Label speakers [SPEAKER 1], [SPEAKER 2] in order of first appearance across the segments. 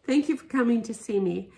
[SPEAKER 1] Thank you for coming to see me.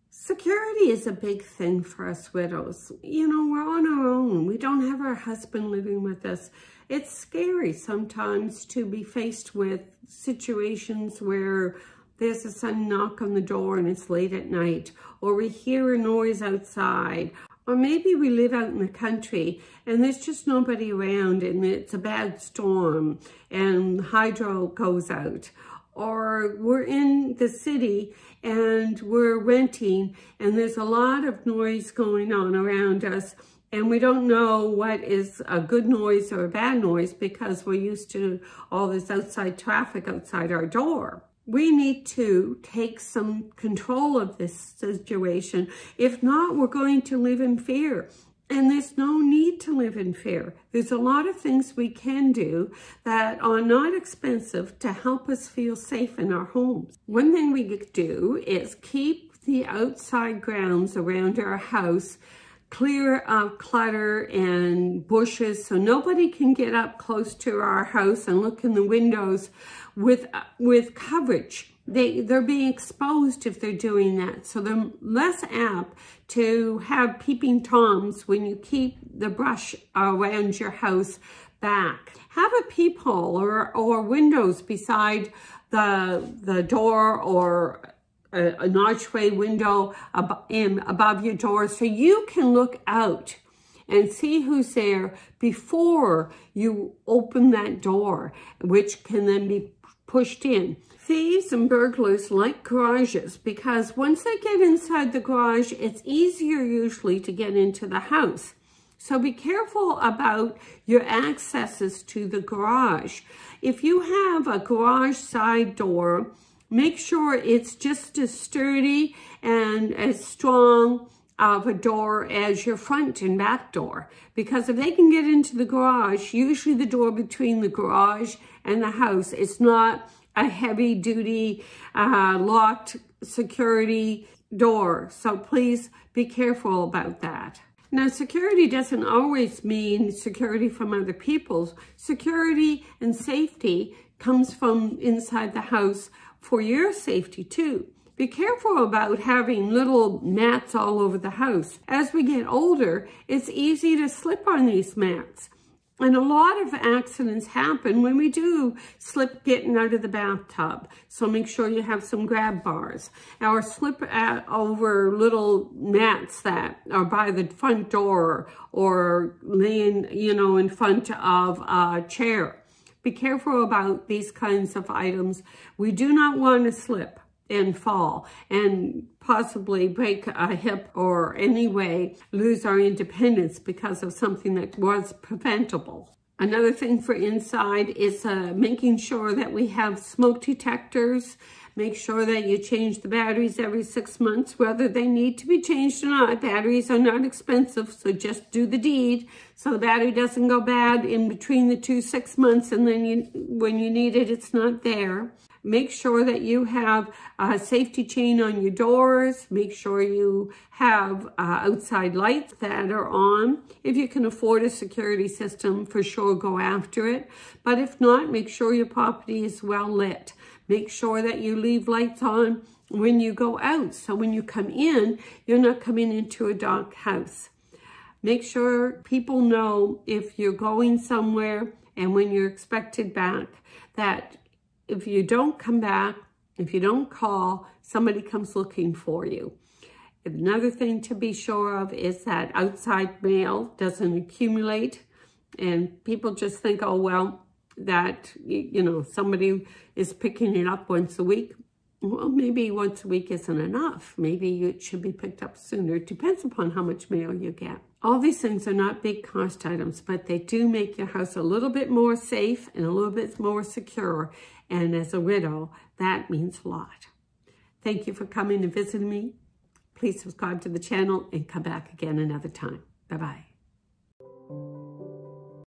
[SPEAKER 1] Security is a big thing for us widows. You know, we're on our own. We don't have our husband living with us. It's scary sometimes to be faced with situations where there's a sudden knock on the door and it's late at night, or we hear a noise outside, or maybe we live out in the country and there's just nobody around and it's a bad storm and hydro goes out. Or we're in the city and we're renting and there's a lot of noise going on around us and we don't know what is a good noise or a bad noise because we're used to all this outside traffic outside our door. We need to take some control of this situation. If not, we're going to live in fear. And there's no need to live in fear. There's a lot of things we can do that are not expensive to help us feel safe in our homes. One thing we could do is keep the outside grounds around our house clear of clutter and bushes so nobody can get up close to our house and look in the windows with coverage. They're being exposed if they're doing that. So they're less apt to have peeping Toms when you keep the brush around your house back. Have a peephole or windows beside the door or an archway window above your door so you can look out and see who's there before you open that door, which can then be pushed in. Thieves and burglars like garages because once they get inside the garage, it's easier usually to get into the house. So be careful about your accesses to the garage. If you have a garage side door, make sure it's just as sturdy and as strong of a door as your front and back door. Because if they can get into the garage, usually the door between the garage and the house is not a heavy duty locked security door. So please be careful about that. Now, security doesn't always mean security from other people. Security and safety comes from inside the house for your safety too. Be careful about having little mats all over the house. As we get older, it's easy to slip on these mats. And a lot of accidents happen when we do slip getting out of the bathtub. So make sure you have some grab bars. Or slip over little mats that are by the front door or laying, you know, in front of a chair. Be careful about these kinds of items. We do not want to slip and fall and possibly break a hip or anyway lose our independence because of something that was preventable. Another thing for inside is making sure that we have smoke detectors. Make sure that you change the batteries every 6 months, whether they need to be changed or not. Batteries are not expensive, so just do the deed so the battery doesn't go bad in between the 6 months and then when you need it, it's not there. Make sure that you have a safety chain on your doors. Make sure you have outside lights that are on. If you can afford a security system, for sure, go after it. But if not, make sure your property is well lit. Make sure that you leave lights on when you go out. So when you come in, you're not coming into a dark house. Make sure people know if you're going somewhere and when you're expected back, that if you don't come back, if you don't call, somebody comes looking for you. Another thing to be sure of is that outside mail doesn't accumulate and people just think, oh, well, that, you know, somebody is picking it up once a week. Well, maybe once a week isn't enough. Maybe it should be picked up sooner. It depends upon how much mail you get. All these things are not big cost items, but they do make your house a little bit more safe and a little bit more secure. And as a widow, that means a lot. Thank you for coming and visiting me. Please subscribe to the channel and come back again another time. Bye-bye.